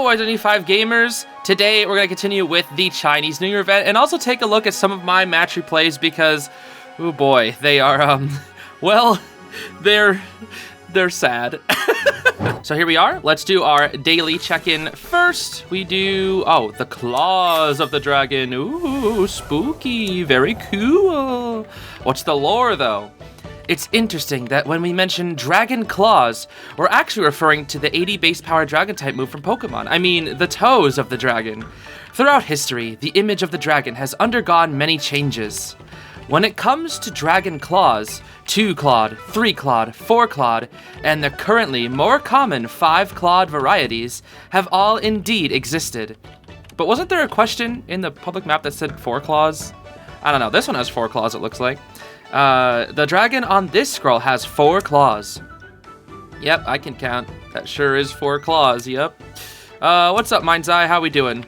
Hello, Identity 5 gamers! Today we're going to continue with the Chinese New Year event and also take a look at some of my match replays because, oh boy, they are, well, they're sad. So here we are. Let's do our daily check-in first. We do, the claws of the dragon. Ooh, spooky, very cool. What's the lore though? It's interesting that when we mention Dragon Claws, we're actually referring to the 80 base power dragon type move from Pokemon. I mean, the toes of the dragon. Throughout history, the image of the dragon has undergone many changes. When it comes to Dragon Claws, 2-clawed, 3-clawed, 4-clawed, and the currently more common 5-clawed varieties have all indeed existed. But wasn't there a question in the public map that said 4 claws? I don't know, this one has 4 claws it looks like. The dragon on this scroll has 4 claws. Yep, I can count. That sure is 4 claws, yep. What's up, Mind's Eye? How we doing?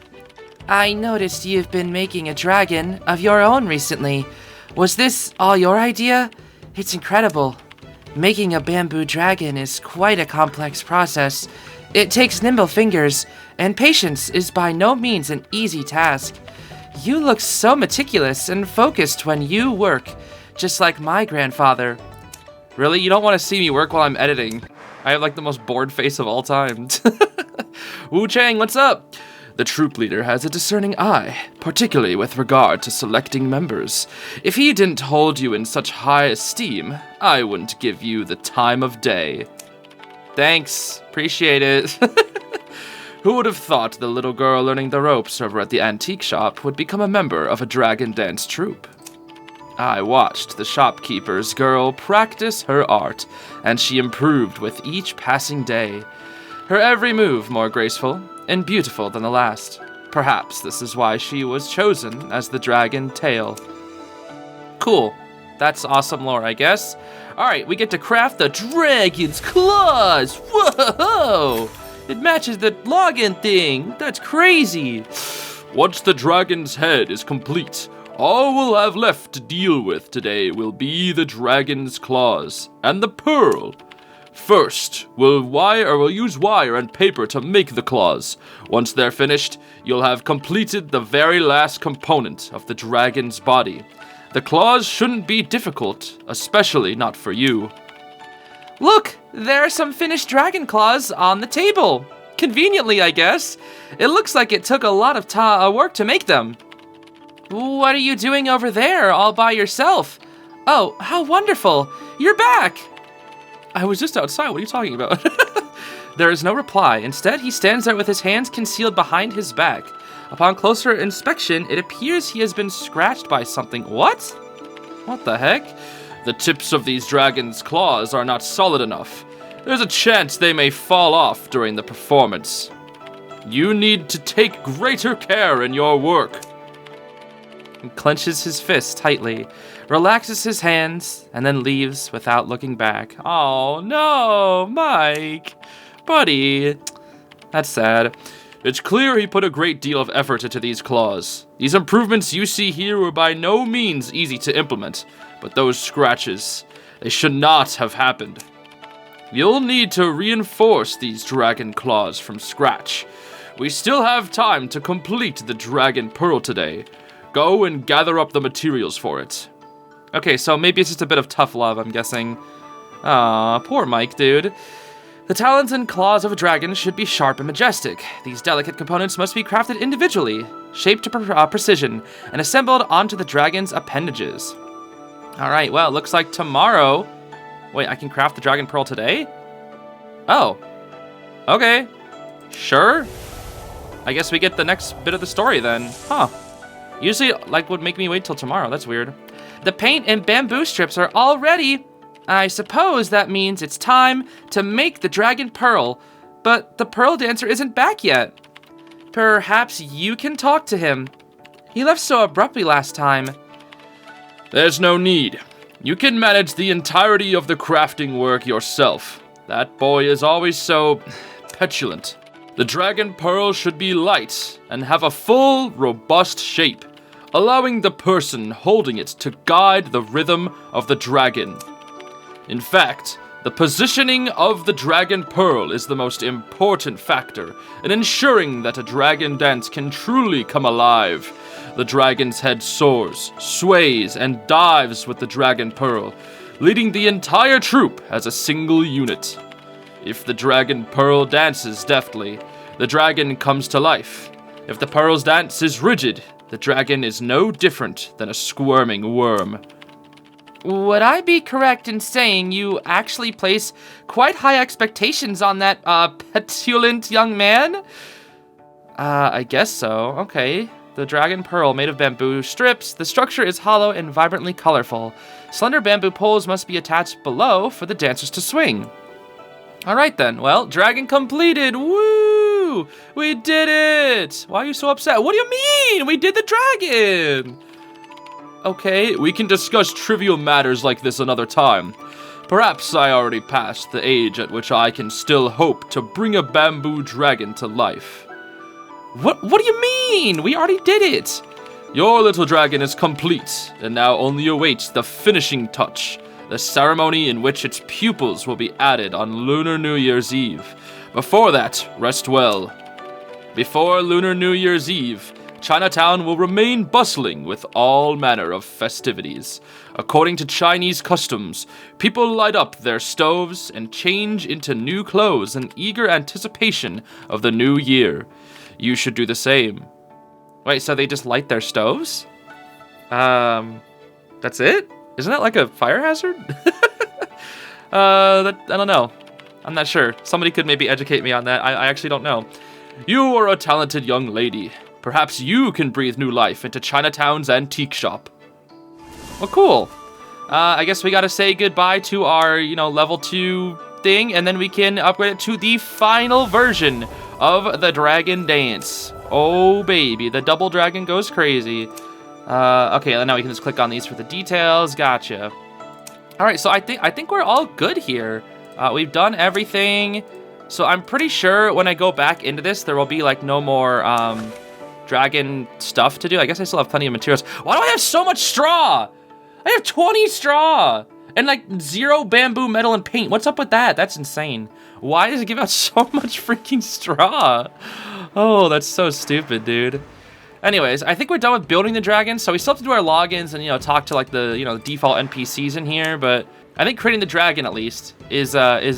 I noticed you've been making a dragon of your own recently. Was this all your idea? It's incredible. Making a bamboo dragon is quite a complex process. It takes nimble fingers, and patience is by no means an easy task. You look so meticulous and focused when you work. Just like my grandfather. Really? You don't want to see me work while I'm editing. I have like the most bored face of all time. Wu Chang, what's up? The troop leader has a discerning eye, particularly with regard to selecting members. If he didn't hold you in such high esteem, I wouldn't give you the time of day. Thanks. Appreciate it. Who would have thought the little girl learning the ropes over at the antique shop would become a member of a dragon dance troupe? I watched the shopkeeper's girl practice her art, and she improved with each passing day. Her every move more graceful and beautiful than the last. Perhaps this is why she was chosen as the dragon tail. Cool. That's awesome lore, I guess. Alright, we get to craft the dragon's claws! Whoa! It matches the login thing! That's crazy! Once the dragon's head is complete, all we'll have left to deal with today will be the dragon's claws and the pearl. First, we'll use wire and paper to make the claws. Once they're finished, you'll have completed the very last component of the dragon's body. The claws shouldn't be difficult, especially not for you. Look, there are some finished dragon claws on the table. Conveniently, I guess. It looks like it took a lot of work to make them. What are you doing over there, all by yourself? Oh, how wonderful! You're back! I was just outside, what are you talking about? There is no reply. Instead, he stands there with his hands concealed behind his back. Upon closer inspection, it appears he has been scratched by something. What? What the heck? The tips of these dragons' claws are not solid enough. There's a chance they may fall off during the performance. You need to take greater care in your work. He clenches his fist tightly, relaxes his hands, and then leaves without looking back. Oh no, Mike. Buddy. That's sad. It's clear he put a great deal of effort into these claws. These improvements you see here were by no means easy to implement, but those scratches, they should not have happened. You'll need to reinforce these dragon claws from scratch. We still have time to complete the dragon pearl today. Go and gather up the materials for it. Okay, so maybe it's just a bit of tough love, I'm guessing. Aw, poor Mike, dude. The talons and claws of a dragon should be sharp and majestic. These delicate components must be crafted individually, shaped to precision, and assembled onto the dragon's appendages. Alright, well, it looks like tomorrow... Wait, I can craft the dragon pearl today? Oh. Okay. Sure. I guess we get the next bit of the story then. Huh. Usually, would make me wait till tomorrow. That's weird. The paint and bamboo strips are all ready. I suppose that means it's time to make the dragon pearl. But the pearl dancer isn't back yet. Perhaps you can talk to him. He left so abruptly last time. There's no need. You can manage the entirety of the crafting work yourself. That boy is always so petulant. The dragon pearl should be light and have a full, robust shape, allowing the person holding it to guide the rhythm of the dragon. In fact, The positioning of the Dragon Pearl is the most important factor in ensuring that a dragon dance can truly come alive. The dragon's head soars, sways, and dives with the Dragon Pearl, leading the entire troop as a single unit. If the Dragon Pearl dances deftly, the dragon comes to life. If the Pearl's dance is rigid, the dragon is no different than a squirming worm. Would I be correct in saying you actually place quite high expectations on that, petulant young man? I guess so. Okay. The Dragon Pearl, made of bamboo strips. The structure is hollow and vibrantly colorful. Slender bamboo poles must be attached below for the dancers to swing. Alright then. Well, dragon completed. Woo! We did it! Why are you so upset? What do you mean? We did the dragon! Okay, we can discuss trivial matters like this another time. Perhaps I already passed the age at which I can still hope to bring a bamboo dragon to life. What do you mean? We already did it. Your little dragon is complete, and now only awaits the finishing touch, the ceremony in which its pupils will be added on Lunar New Year's Eve. Before that, rest well. Before Lunar New Year's Eve, Chinatown will remain bustling with all manner of festivities. According to Chinese customs, people light up their stoves and change into new clothes in eager anticipation of the new year. You should do the same. Wait, so they just light their stoves? That's it? Isn't that like a fire hazard? I don't know. I'm not sure. Somebody could maybe educate me on that. I actually don't know. You are a talented young lady. Perhaps you can breathe new life into Chinatown's antique shop. Well, cool. I guess we gotta say goodbye to our, level 2 thing, and then we can upgrade it to the final version of the Dragon Dance. Oh, baby. The double dragon goes crazy. Okay, now we can just click on these for the details. Gotcha. All right, so I think we're all good here. We've done everything. So I'm pretty sure when I go back into this, there will be, no more, dragon stuff to do. I guess I still have plenty of materials. Why do I have so much straw? I have 20 straw and 0 bamboo, metal, and paint. What's up with that? That's insane. Why does it give out so much freaking straw? Oh, that's so stupid, dude. Anyways, I think we're done with building the dragon, so we still have to do our logins and, talk to, the default NPCs in here, but I think creating the dragon, at least, is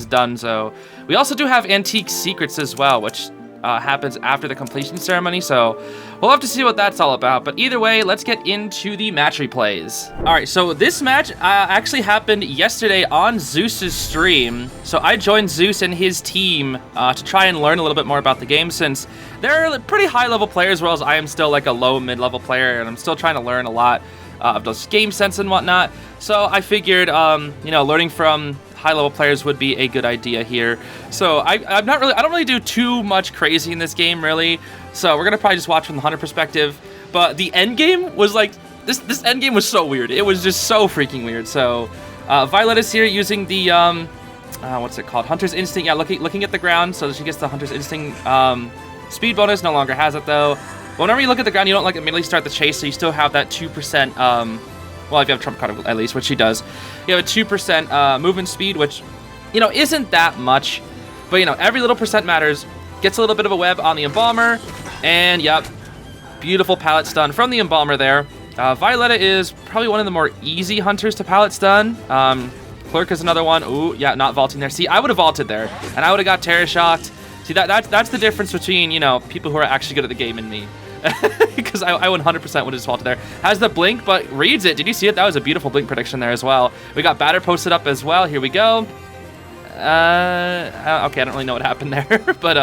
done, so. We also do have antique secrets as well, which happens after the completion ceremony, so we'll have to see what that's all about. But either way, let's get into the match replays. All right, so this match actually happened yesterday on Zeus's stream. So I joined Zeus and his team to try and learn a little bit more about the game, since they're pretty high-level players, whereas I am still a low mid-level player, and I'm still trying to learn a lot of those game sense and whatnot. So I figured, learning from high-level players would be a good idea here. So I don't really do too much crazy in this game, really. So we're gonna probably just watch from the hunter perspective. But the end game was this end game was so weird. It was just so freaking weird. So Violet is here using the what's it called? Hunter's Instinct. Yeah, looking at the ground, so she gets the Hunter's Instinct speed bonus. No longer has it though. But whenever you look at the ground, you don't immediately start the chase, so you still have that 2%. Well, if you have a trump card at least, which she does. You have a 2% movement speed, which, isn't that much. But, every little percent matters. Gets a little bit of a web on the Embalmer. And, yep, beautiful pallet stun from the Embalmer there. Violetta is probably one of the more easy hunters to pallet stun. Clerk is another one. Ooh, yeah, not vaulting there. See, I would have vaulted there, and I would have got Terror Shocked. See, that's the difference between, people who are actually good at the game and me. Because I 100% would have just vaulted there. Has the blink, but reads it. Did you see it? That was a beautiful blink prediction there as well. We got batter posted up as well. Here we go. Okay, I don't really know what happened there. But,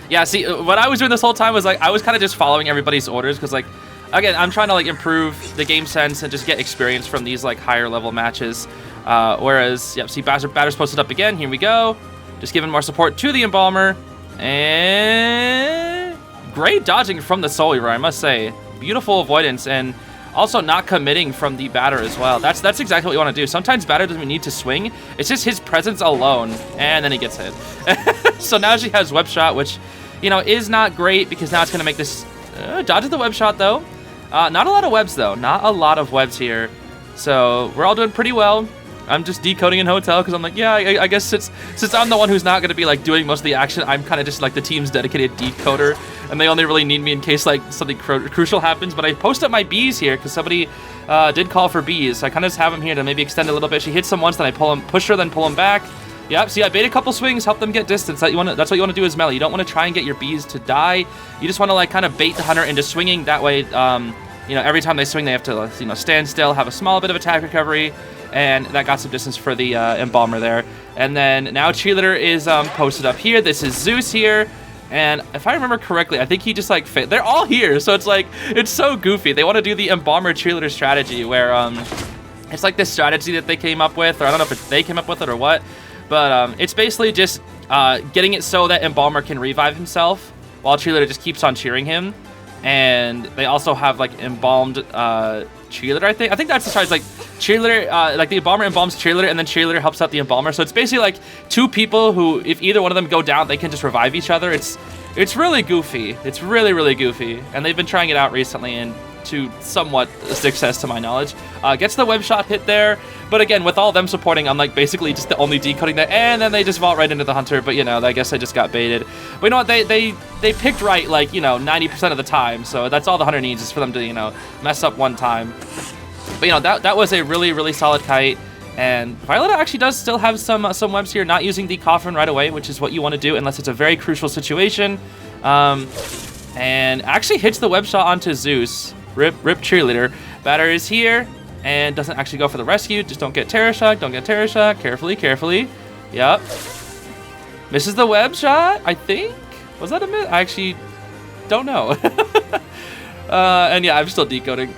yeah, see, what I was doing this whole time was, I was kind of just following everybody's orders. Because, again, I'm trying to, improve the game sense and just get experience from these, higher level matches. Whereas, yep, see, batter's posted up again. Here we go. Just giving more support to the Embalmer. And great dodging from the Soul Reaver, I must say. Beautiful avoidance, and also not committing from the batter as well. That's exactly what you want to do. Sometimes batter doesn't even need to swing. It's just his presence alone, and then he gets hit. So now she has web shot, which, is not great, because now it's going to make this... dodges the web shot, though. Not a lot of webs, though. Not a lot of webs here. So we're all doing pretty well. I'm just decoding in hotel because I'm like, yeah, I guess since I'm the one who's not gonna be like doing most of the action, I'm kind of just like the team's dedicated decoder, and they only really need me in case like something crucial happens. But I posted my bees here because somebody did call for bees. So I kind of just have them here to maybe extend a little bit. She hits them once, then I push her, then pull them back. Yep, see, I bait a couple swings, help them get distance. That's what you want to do as melee. You don't want to try and get your bees to die. You just want to like kind of bait the hunter into swinging. That way, you know, every time they swing, they have to, you know, stand still, have a small bit of attack recovery, and that got some distance for the Embalmer there. And then now Cheerleader is posted up here. This is Zeus here. And if I remember correctly, I think he just like they're all here, so it's like it's so goofy. They want to do the Embalmer Cheerleader strategy where it's like this strategy that they came up with, or I don't know if they came up with it or what. But it's basically just getting it so that Embalmer can revive himself while Cheerleader just keeps on cheering him. And they also have like embalmed Cheerleader, I think that's the size. Like Cheerleader, like the Embalmer embalms Cheerleader, and then Cheerleader helps out the Embalmer. So it's basically like two people who, if either one of them go down, they can just revive each other. It's really goofy. It's really goofy. And they've been trying it out recently, and to somewhat success to my knowledge. Gets the web shot hit there, but again, with all them supporting, I'm like basically just the only decoding there, and then they just vault right into the hunter. But you know, I guess I just got baited. But you know what, they picked right, like, you know, 90% of the time, so that's all the hunter needs is for them to, you know, mess up one time. But you know, that was a really solid kite. And Violetta actually does still have some webs here, not using the coffin right away, which is what you want to do unless it's a very crucial situation. And actually hits the web shot onto Zeus. Rip Cheerleader. Batter is here and doesn't actually go for the rescue. Just don't get Terror Shock. Don't get Terror Shock. Carefully. Yep. Misses the web shot, I think. Was that a miss? I actually don't know. And yeah, I'm still decoding.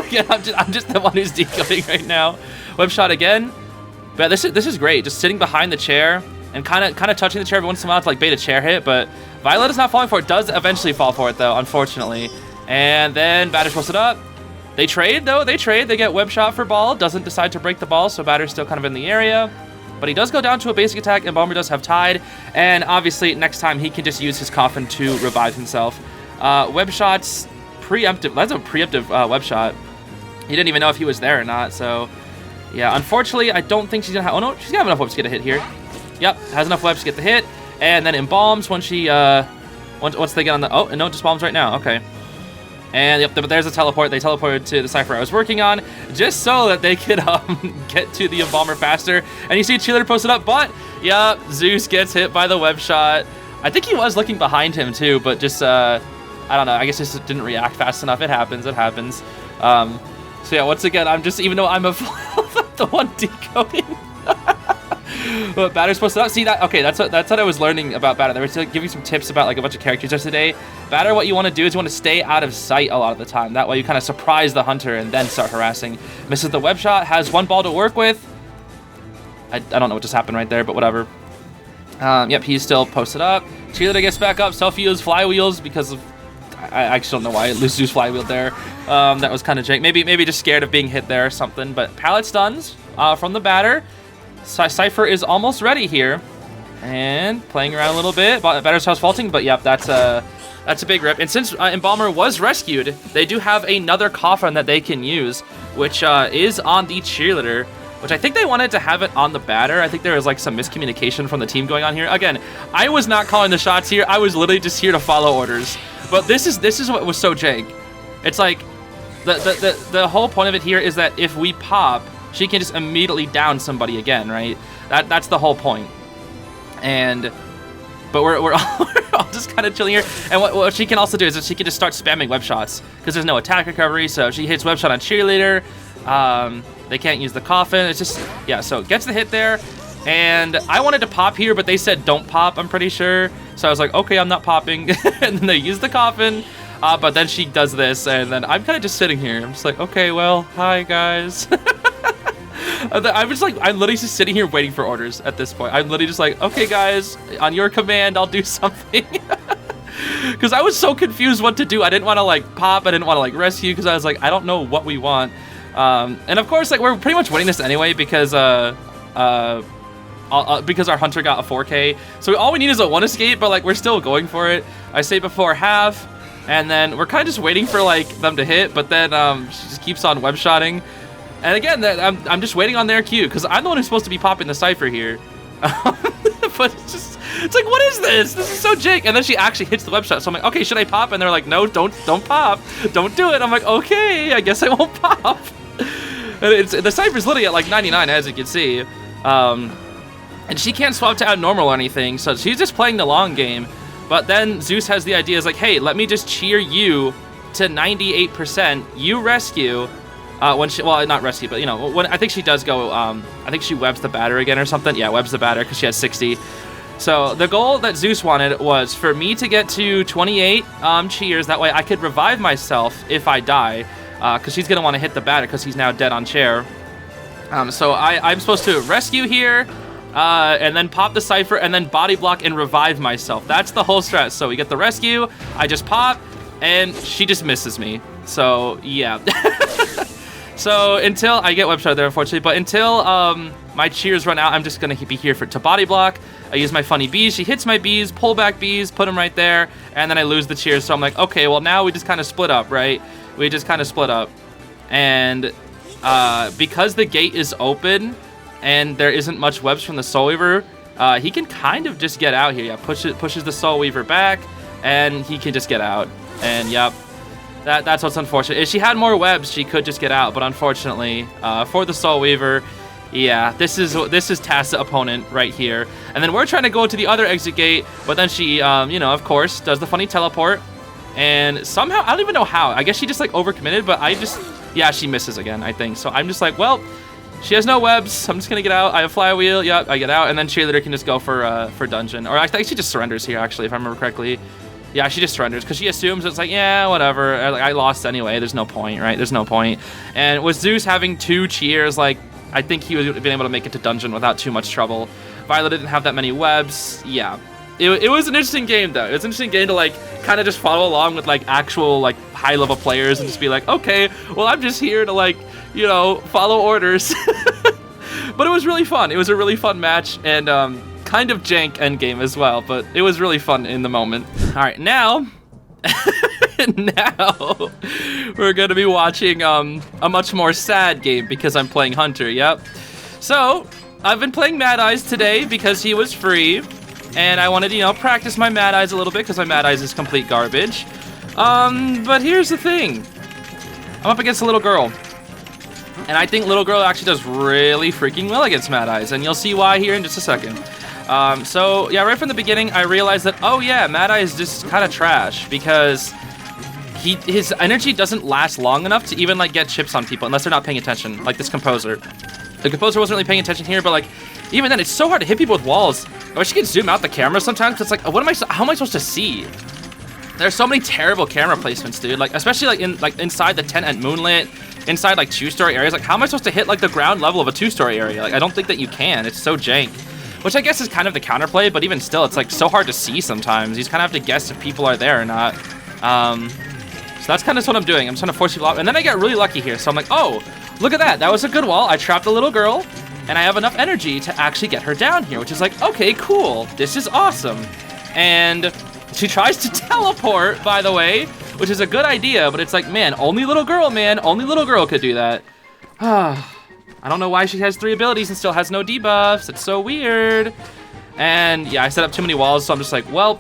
Yeah, I'm just the one who's decoding right now. Web shot again. But this is great. Just sitting behind the chair and kind of touching the chair every once in a while to like bait a chair hit. But Violetta's not falling for it. Does eventually fall for it though, unfortunately. And then Batter's posted up. They trade, though. They get web shot for ball. Doesn't decide to break the ball, so Batter's still kind of in the area. But he does go down to a basic attack, and Embalmer does have tied. And obviously, next time, he can just use his coffin to revive himself. Web shot's preemptive. That's a preemptive web shot. He didn't even know if he was there or not, so... Yeah, unfortunately, I don't think she's going to have... Oh, no, she's going to have enough webs to get a hit here. Yep, has enough webs to get the hit. And then embalms when she... Once they get on the... Oh, no, just bombs right now. Okay. And yep, there's a teleport. They teleported to the cipher I was working on just so that they could get to the Embalmer faster. And you see Cheerleader posted up, but yeah, Zeus gets hit by the web shot. I think he was looking behind him too, but just I don't know. I guess just didn't react fast enough. It happens. So yeah, once again, I'm just, even though I'm the one decoding. But Batter's supposed to see that. Okay, that's what I was learning about Batter. They were giving some tips about like a bunch of characters yesterday. Batter, what you want to do is you want to stay out of sight a lot of the time. That way you kind of surprise the hunter and then start harassing. Misses the web shot, has one ball to work with. I don't know what just happened right there, but whatever. Yep, he's still posted up. Cheerleader gets back up, self-use flywheels because of... I actually don't know why Lucy's flywheel there. That was kind of jank. Maybe just scared of being hit there or something. But pallet stuns from the Batter. Cypher is almost ready here, and playing around a little bit. Batter's house faulting, but yep, that's a big rip. And since Embalmer was rescued, they do have another coffin that they can use, which is on the Cheerleader, which I think they wanted to have it on the Batter. I think there was like some miscommunication from the team going on here. Again, I was not calling the shots here. I was literally just here to follow orders. But this is what was so jank. It's like the whole point of it here is that if we pop, she can just immediately down somebody again, right? That's the whole point. But we're all just kind of chilling here. And what she can also do is that she can just start spamming web shots because there's no attack recovery. So she hits web shot on Cheerleader. They can't use the coffin. It's just, yeah, so gets the hit there. And I wanted to pop here, but they said don't pop, I'm pretty sure. So I was like, okay, I'm not popping. And then they use the coffin. But then she does this, and then I'm kind of just sitting here. I'm just like, okay, well, hi, guys. I'm literally just sitting here waiting for orders at this point. I'm literally just like, okay, guys, on your command, I'll do something. Because I was so confused what to do. I didn't want to, like, pop. I didn't want to, like, rescue because I was like, I don't know what we want. And, of course, like, we're pretty much winning this anyway because our hunter got a 4K. So all we need is a 1 escape, but, like, we're still going for it. I say before half, and then we're kind of just waiting for, like, them to hit, but then she just keeps on web-shotting. And again, I'm just waiting on their cue, because I'm the one who's supposed to be popping the Cypher here. But it's like, what is this? This is so jank. And then she actually hits the web shot. So I'm like, okay, should I pop? And they're like, no, don't pop. Don't do it. I'm like, okay, I guess I won't pop. And the Cypher's literally at like 99, as you can see. And she can't swap to abnormal or anything, so she's just playing the long game. But then Zeus has the idea, is like, hey, let me just cheer you to 98%. You rescue. When she, well, not rescue, but, you know, when I think she does go, I think she webs the batter again or something. Yeah, webs the batter because she has 60. So the goal that Zeus wanted was for me to get to 28 cheers. That way I could revive myself if I die, because she's going to want to hit the batter because he's now dead on chair. So I'm supposed to rescue here, and then pop the Cypher, and then body block and revive myself. That's the whole strat. So we get the rescue, I just pop, and she just misses me. So, yeah. So until I get web shot there, unfortunately, but until my cheers run out, I'm just going to be here to body block. I use my funny bees. She hits my bees, pull back bees, put them right there, and then I lose the cheers. So I'm like, okay, well, now we just kind of split up, right? We just kind of split up. And because the gate is open and there isn't much webs from the Soul Weaver, he can kind of just get out here. Yeah, pushes the Soul Weaver back, and he can just get out. And, yep. That's what's unfortunate. If she had more webs, she could just get out, but unfortunately, for the Soul Weaver, yeah, this is Tacit opponent right here. And then we're trying to go to the other exit gate, but then she, you know, of course, does the funny teleport, and somehow, I don't even know how. I guess she just, like, overcommitted, but yeah, she misses again, I think. So I'm just like, well, she has no webs. I'm just gonna get out. I have Flywheel. Yep, I get out, and then Cheerleader can just go for dungeon. Or I think she just surrenders here, actually, if I remember correctly. Yeah, she just surrenders because she assumes it's like, yeah, whatever. I lost anyway. There's no point, right? There's no point. And with Zeus having 2 cheers, like, I think he would have been able to make it to dungeon without too much trouble. Violet didn't have that many webs. Yeah. It was an interesting game, though. It was an interesting game to, like, kind of just follow along with, like, actual, like, high-level players and just be like, okay, well, I'm just here to, like, you know, follow orders. But it was really fun. It was a really fun match, and kind of jank endgame as well, but it was really fun in the moment. All right, now we're going to be watching a much more sad game because I'm playing Hunter, yep. So, I've been playing Mad Eyes today because he was free, and I wanted to, you know, practice my Mad Eyes a little bit because my Mad Eyes is complete garbage. But here's the thing. I'm up against a little girl. And I think little girl actually does really freaking well against Mad Eyes, and you'll see why here in just a second. So, yeah, right from the beginning, I realized that, oh yeah, Mad Eye is just kind of trash, because his energy doesn't last long enough to even, like, get chips on people, unless they're not paying attention, like this Composer. The Composer wasn't really paying attention here, but, like, even then, it's so hard to hit people with walls. I wish you could zoom out the camera sometimes, because it's like, how am I supposed to see? There's so many terrible camera placements, dude, like, especially, like, inside the tent at Moonlit, inside, like, 2-story areas. Like, how am I supposed to hit, like, the ground level of a 2-story area? Like, I don't think that you can. It's so jank. Which I guess is kind of the counterplay, but even still, it's, like, so hard to see sometimes. You just kind of have to guess if people are there or not. So that's kind of what I'm doing. I'm trying to force people out. And then I get really lucky here. So I'm like, oh, look at that. That was a good wall. I trapped a little girl, and I have enough energy to actually get her down here, which is like, okay, cool. This is awesome. And she tries to teleport, by the way, which is a good idea, but it's like, man, only little girl, man. Only little girl could do that. I don't know why she has 3 abilities and still has no debuffs. It's so weird. And yeah, I set up too many walls, so I'm just like, well,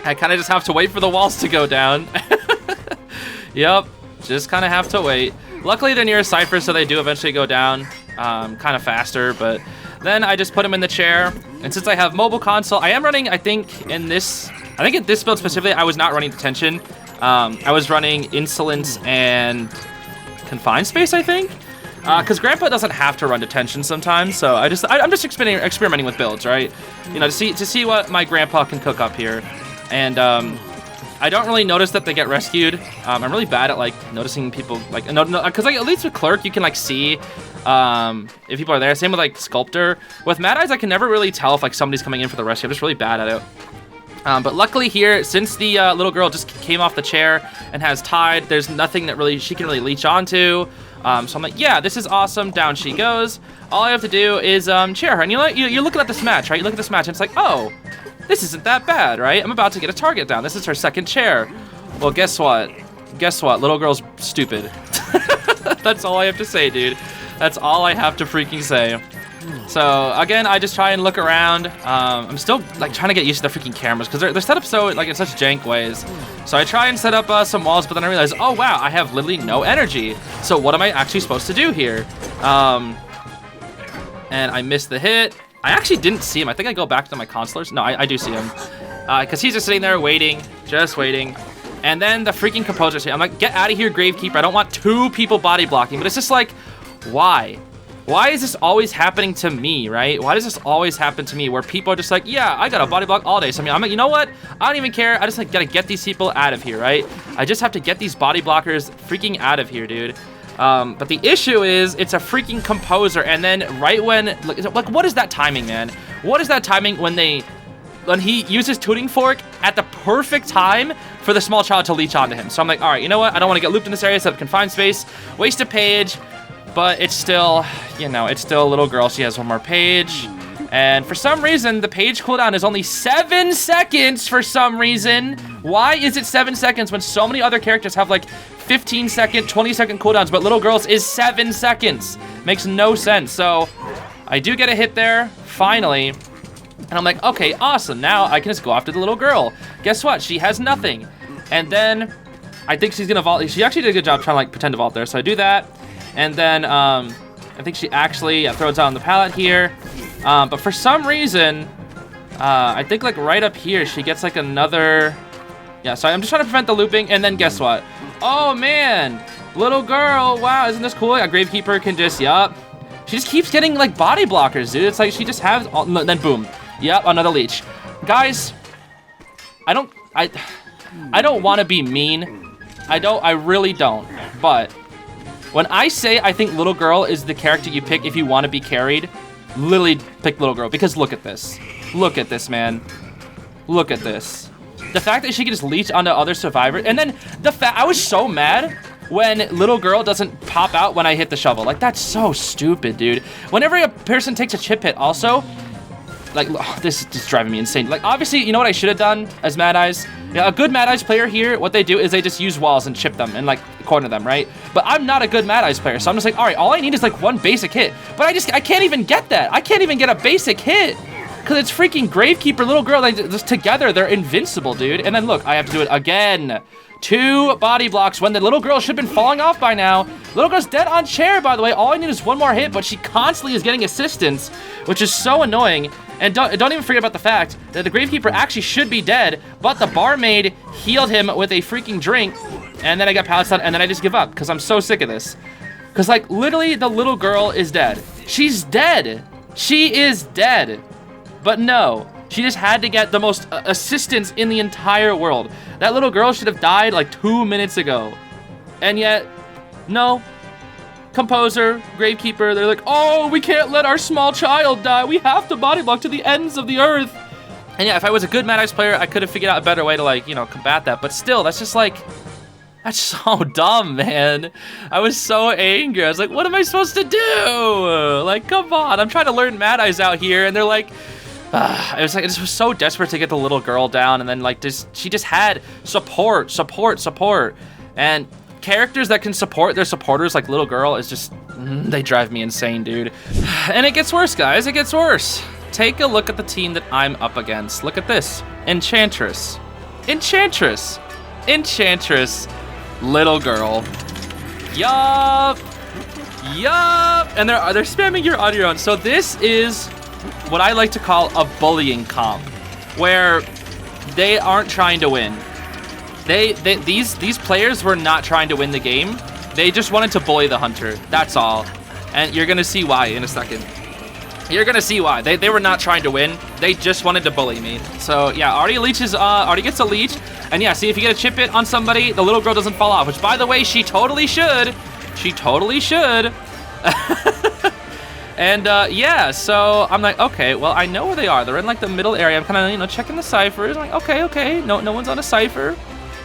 I kind of just have to wait for the walls to go down. Yep, just kind of have to wait. Luckily, they're near a Cypher, so they do eventually go down kind of faster, but then I just put them in the chair. And since I have mobile console, I am running, I think in this build specifically, I was not running Detention. I was running Insolence and Confined Space, I think. Because Grandpa doesn't have to run Detention sometimes, so I'm just experimenting with builds, right? You know, to see what my Grandpa can cook up here. And I don't really notice that they get rescued. I'm really bad at, like, noticing people, like, because, like, at least with Clerk, you can, like, see if people are there. Same with, like, Sculptor. With Mad Eyes, I can never really tell if, like, somebody's coming in for the rescue. I'm just really bad at it. But luckily here, since the little girl just came off the chair and has Tide, there's nothing that she can really leech onto. So I'm like, yeah, this is awesome. Down she goes. All I have to do is chair her. And you're looking at this match, right? You look at this match, and it's like, oh, this isn't that bad, right? I'm about to get a target down. This is her 2nd chair. Well, guess what? Guess what? Little girl's stupid. That's all I have to say, dude. That's all I have to freaking say. So again, I just try and look around. I'm still like trying to get used to the freaking cameras because they're set up so like in such jank ways. So I try and set up some walls, but then I realize, oh wow, I have literally no energy. So what am I actually supposed to do here? And I missed the hit. I actually didn't see him. I think I go back to my consulars. No, I do see him. Because he's just sitting there waiting, just waiting. And then the freaking composer's here. I'm like, get out of here, Gravekeeper. I don't want 2 people body blocking. But it's just like, why? Why is this always happening to me, right? Why does this always happen to me where people are just like, yeah, I got a body block all day. So I mean, I'm like, you know what? I don't even care. I just like gotta get these people out of here, right? I just have to get these body blockers freaking out of here, dude. But the issue is it's a freaking composer. And then right when, like, what is that timing, man? What is that timing when he uses tuning fork at the perfect time for the small child to leech onto him? So I'm like, all right, you know what? I don't want to get looped in this area, set up confined space, waste a page. But it's still, you know, it's still a little girl. She has one more page. And for some reason, the page cooldown is only 7 seconds for some reason. Why is it 7 seconds when so many other characters have like 15-second, 20-second cooldowns, but little girls is 7 seconds? Makes no sense. So I do get a hit there, finally. And I'm like, okay, awesome. Now I can just go after the little girl. Guess what? She has nothing. And then I think she's gonna vault. She actually did a good job trying to like pretend to vault there. So I do that. And then I think she actually throws down the pallet here. But for some reason, I think like right up here, she gets like another... Yeah, so I'm just trying to prevent the looping. And then guess what? Oh, man. Little girl. Wow, isn't this cool? A Gravekeeper can just, yup. She just keeps getting like body blockers, dude. It's like she just has... All, then boom. Yep, another leech. Guys, I don't want to be mean. I really don't. But... when I say I think Little Girl is the character you pick if you want to be carried, literally pick Little Girl. Because look at this. Look at this, man. Look at this. The fact that she can just leech onto other survivors. And then the fact, I was so mad when Little Girl doesn't pop out when I hit the shovel. Like, that's so stupid, dude. Whenever a person takes a chip hit also, like, oh, this is just driving me insane. Like, obviously, you know what I should have done as Mad Eyes? Yeah, a good Mad Eyes player here, what they do is they just use walls and chip them and, like, corner them, right? But I'm not a good Mad Eyes player, so I'm just like, all right, all I need is, like, 1 basic hit. But I can't even get that. I can't even get a basic hit. Because it's freaking Gravekeeper, Little Girl. Like, just together, they're invincible, dude. And then, look, I have to do it again. 2 body blocks when the little girl should have been falling off by now. Little girl's dead on chair, by the way. All I need is 1 more hit, but she constantly is getting assistance, which is so annoying. And don't even forget about the fact that the Gravekeeper actually should be dead, but the barmaid healed him with a freaking drink, and then I got palace down, and then I just give up, because I'm so sick of this. Because, like, literally, the little girl is dead. She's dead. She is dead. But no, she just had to get the most assistance in the entire world. That little girl should have died, like, 2 minutes ago. And yet, no. Composer, Gravekeeper, they're like, oh, we can't let our small child die. We have to body block to the ends of the earth. And yeah, if I was a good Mad Eyes player, I could have figured out a better way to, like, you know, combat that. But still, that's just like, that's so dumb, man. I was so angry. I was like, what am I supposed to do? Like, come on. I'm trying to learn Mad Eyes out here. And they're like, it was like, I just was so desperate to get the little girl down. And then, like, she just had support. And characters that can support their supporters like Little Girl is just, they drive me insane, dude. And it gets worse, guys. It gets worse. Take a look at the team that I'm up against. Look at this. Enchantress. Little Girl. Yup. And they're spamming your on your own. So this is what I like to call a bullying comp, where they aren't trying to win. These players were not trying to win the game. They just wanted to bully the hunter. That's all. And you're gonna see why in a second. You're gonna see why. They were not trying to win. They just wanted to bully me. So yeah, already gets a leech. And yeah, see, if you get a chip hit on somebody, the little girl doesn't fall off. Which, by the way, she totally should. And yeah, so I'm like, okay, well, I know where they are. They're in like the middle area. I'm kind of, you know, checking the ciphers. I'm like, okay, no one's on a cipher.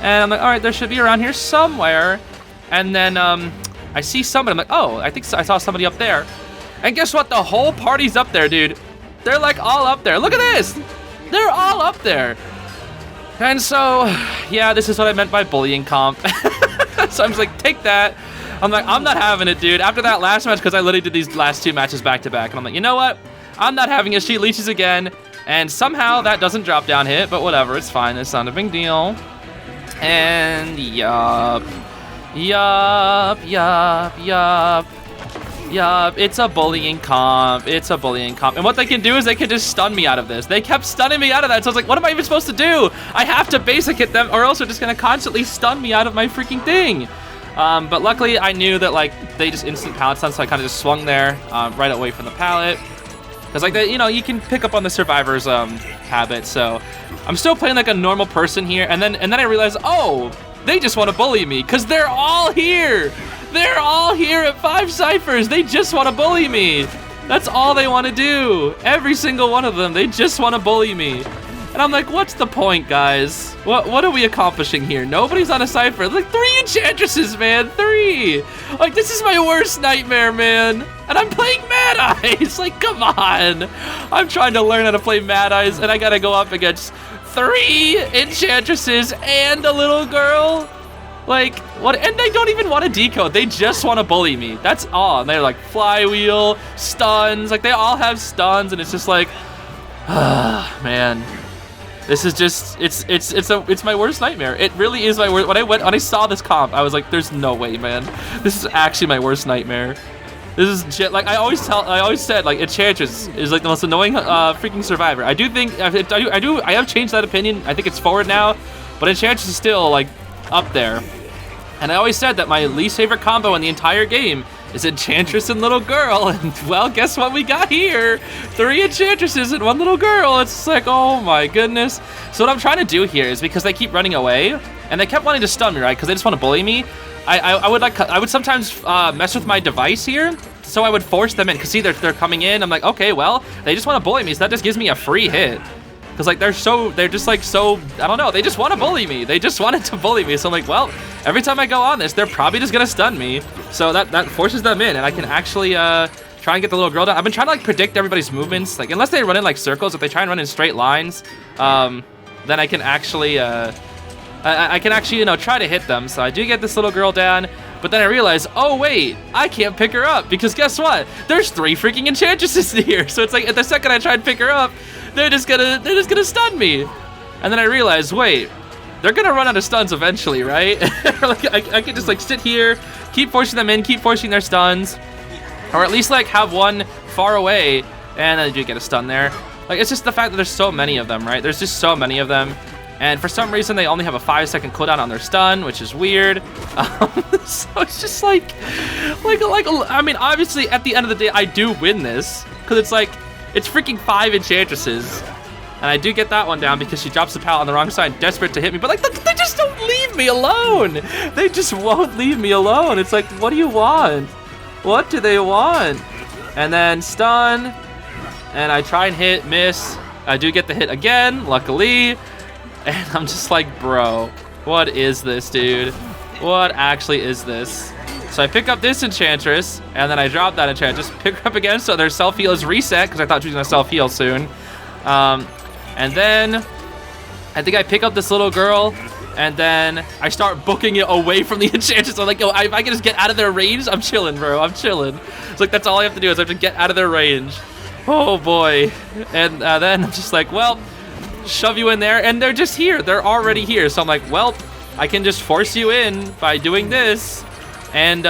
And I'm like, all right, there should be around here somewhere. And then I see somebody. I'm like, oh, I think I saw somebody up there. And guess what? The whole party's up there, dude. They're like all up there. Look at this. They're all up there. And so, yeah, this is what I meant by bullying comp. So I'm just like, take that. I'm like, I'm not having it, dude. After that last match, because I literally did these last 2 matches back to back, and I'm like, you know what? I'm not having it. She leeches again, and somehow that doesn't drop down hit, but whatever, it's fine. It's not a big deal. And yup. It's a bullying comp. It's a bullying comp. And what they can do is they can just stun me out of this. They kept stunning me out of that. So I was like, what am I even supposed to do? I have to basic hit them, or else they're just going to constantly stun me out of my freaking thing. But luckily, I knew that, like, they just instant pallet stun, so I kind of just swung there right away from the pallet. Because, like, you know, you can pick up on the survivor's habit. So I'm still playing like a normal person here. And then I realized, oh, they just want to bully me because they're all here. They're all here at 5 ciphers. They just want to bully me. That's all they want to do. Every single one of them, they just want to bully me. And I'm like, what's the point, guys? What are we accomplishing here? Nobody's on a cipher. Like, 3 enchantresses, man. 3. Like, this is my worst nightmare, man. And I'm playing Mad Eyes. Like, come on. I'm trying to learn how to play Mad Eyes, and I gotta go up against 3 enchantresses and a little girl. Like, what? And they don't even want to decode. They just want to bully me. That's all. And they're like flywheel, stuns. Like, they all have stuns, and it's just like, man. This is just, it's my worst nightmare. It really is my worst. When I saw this comp, I was like, there's no way, man. This is actually my worst nightmare. This is like I always said, like, Enchantress is like the most annoying freaking survivor. I do think I have changed that opinion. I think it's forward now, but Enchantress is still like up there. And I always said that my least favorite combo in the entire game is Enchantress and little girl, and well, guess what we got here? 3 Enchantresses and 1 little girl. It's like, oh my goodness. So what I'm trying to do here is, because they keep running away, and they kept wanting to stun me, right? Because they just want to bully me. I would sometimes mess with my device here, so I would force them in. Cause see, they're coming in. I'm like, okay, well, they just want to bully me, so that just gives me a free hit. Cause like they're just like so, I don't know, they just want to bully me. They just wanted to bully me. So I'm like, well, every time I go on this, they're probably just gonna stun me. So that forces them in, and I can actually try and get the little girl down. I've been trying to like predict everybody's movements. Like, unless they run in like circles, if they try and run in straight lines, then I can actually you know, try to hit them. So I do get this little girl down, but then I realize, oh wait, I can't pick her up because guess what? There's 3 freaking enchantresses here. So it's like at the second I try and pick her up, they're just gonna stun me. And then I realize, wait, they're gonna run out of stuns eventually, right? Like I can just like sit here, keep forcing them in, keep forcing their stuns, or at least like have one far away, and I do get a stun there. Like, it's just the fact that there's so many of them, right? There's just so many of them. And for some reason, they only have a 5-second cooldown on their stun, which is weird. So it's just like, I mean, obviously, at the end of the day, I do win this. Because it's like, it's freaking 5 enchantresses. And I do get that one down because she drops the pallet on the wrong side, desperate to hit me. But, like, they just don't leave me alone. They just won't leave me alone. It's like, what do you want? What do they want? And then stun. And I try and hit, miss. I do get the hit again, luckily. And I'm just like, bro, what is this, dude? What actually is this? So I pick up this Enchantress, and then I drop that Enchantress, pick her up again, so their self-heal is reset, because I thought she was going to self-heal soon. And then I think I pick up this little girl, and then I start booking it away from the Enchantress. I'm like, yo, if I can just get out of their range, I'm chilling, bro. I'm chilling. It's like, that's all I have to do is I have to get out of their range. Oh, boy. And then I'm just like, well, shove you in there, and they're just here. They're already here. So I'm like, well, I can just force you in by doing this and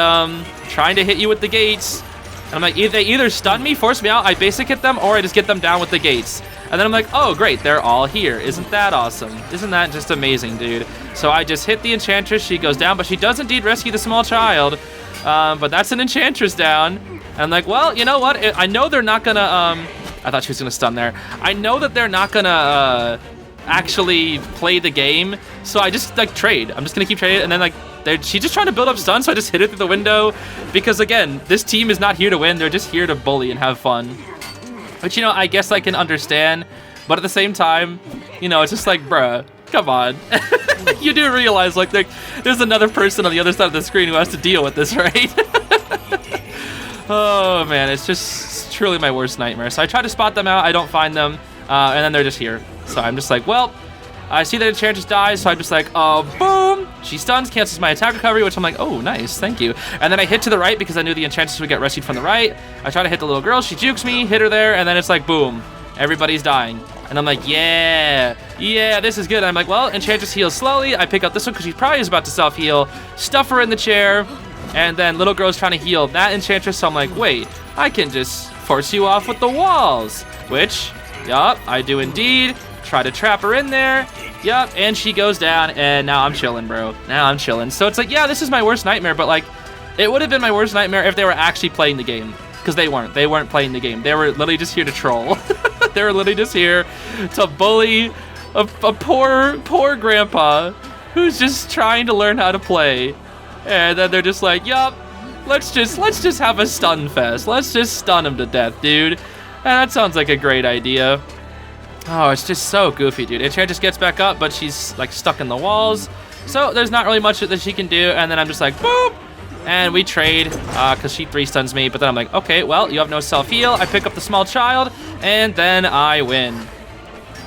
trying to hit you with the gates. And I'm like, they either stun me, force me out, I basic hit them, or I just get them down with the gates. And then I'm like, oh, great, they're all here. Isn't that awesome? Isn't that just amazing, dude? So I just hit the Enchantress. She goes down, but she does indeed rescue the small child. But that's an Enchantress down. And I'm like, well, you know what? I know they're not gonna, I thought she was gonna stun there. I know that they're not gonna actually play the game, so I just like trade. I'm just gonna keep trading, and then like she's just trying to build up stun, so I just hit it through the window. Because again, this team is not here to win; they're just here to bully and have fun. Which, you know, I guess I can understand, but at the same time, you know, it's just like, bruh, come on. You do realize like there's another person on the other side of the screen who has to deal with this, right? Oh man, it's truly my worst nightmare. So I try to spot them out, I don't find them, and then they're just here. So I'm just like, well, I see that Enchantress dies, so I'm just like, boom, She stuns, cancels my attack recovery, which I'm like, oh, nice, thank you. And then I hit to the right because I knew the Enchantress would get rescued from the right. I try to hit the little girl, she jukes me, hit her there, and then it's like, boom, everybody's dying. And I'm like, yeah, this is good. I'm like, well, Enchantress heals slowly. I pick up this one because she probably is about to self-heal. Stuff her in the chair, and then little girl's trying to heal that Enchantress, so I'm like, wait, I can just force you off with the walls, which, yup, I do indeed. Try to trap her in there. Yep, and she goes down, and now I'm chilling, bro. Now I'm chilling. So it's like, yeah, this is my worst nightmare, but like, it would have been my worst nightmare if they were actually playing the game. Because they weren't. They weren't playing the game. They were literally just here to troll. They were literally just here to bully a poor grandpa who's just trying to learn how to play. And then they're just like, yup, let's just have a stun fest. Let's just stun him to death, dude. And that sounds like a great idea. Oh, it's just so goofy, dude. Enchantress gets back up, but she's like stuck in the walls. So there's not really much that she can do. And then I'm just like, boop. And we trade because she 3-stuns me. But then I'm like, okay, well, you have no self-heal. I pick up the small child, and then I win.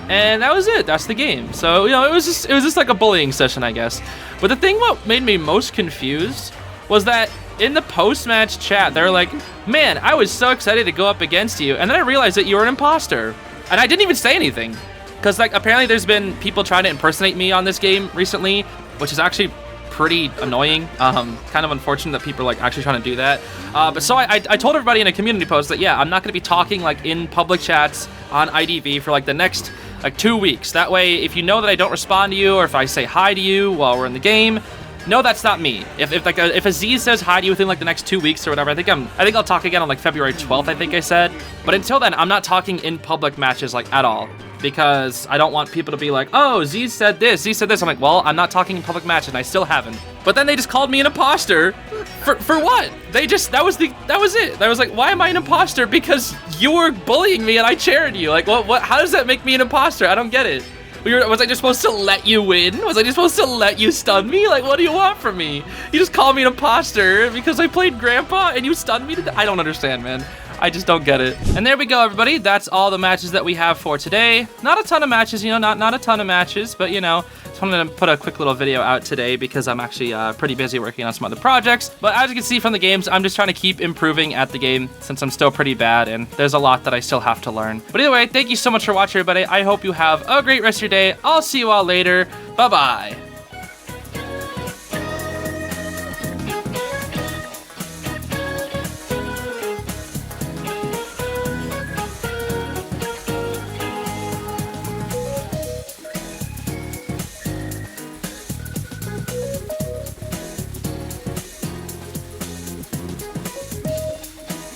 And that was it. That's the game. So, you know, it was just like a bullying session, I guess. But the thing what made me most confused was that in the post-match chat, they're like, man, I was so excited to go up against you. And then I realized that you were an imposter. And I didn't even say anything. Because, like, apparently there's been people trying to impersonate me on this game recently, which is actually pretty annoying. Kind of unfortunate that people are, like, actually trying to do that. But so I told everybody in a community post that, yeah, I'm not going to be talking, like, in public chats on IDV for, like, the next, like, 2 weeks. That way, if you know that I don't respond to you or if I say hi to you while we're in the game, no, that's not me. If a Zeez says hi to you within like the next 2 weeks or whatever, I think I'll talk again on like February 12th, I think I said. But until then, I'm not talking in public matches like at all because I don't want people to be like, oh, Zeez said this, Zeez said this. I'm like, well, I'm not talking in public matches and I still haven't. But then they just called me an imposter for what? That was it. I was like, why am I an imposter? Because you were bullying me and I chaired you. Like, what? How does that make me an imposter? I don't get it. Was I just supposed to let you win? Was I just supposed to let you stun me? Like, what do you want from me? You just call me an imposter because I played Grandpa and you stunned me to I don't understand, man. I just don't get it. And there we go, everybody. That's all the matches that we have for today. Not a ton of matches, you know, not a ton of matches, but, you know, just wanted to put a quick little video out today because I'm actually pretty busy working on some other projects. But as you can see from the games, I'm just trying to keep improving at the game since I'm still pretty bad and there's a lot that I still have to learn. But either way, thank you so much for watching, everybody. I hope you have a great rest of your day. I'll see you all later. Bye-bye.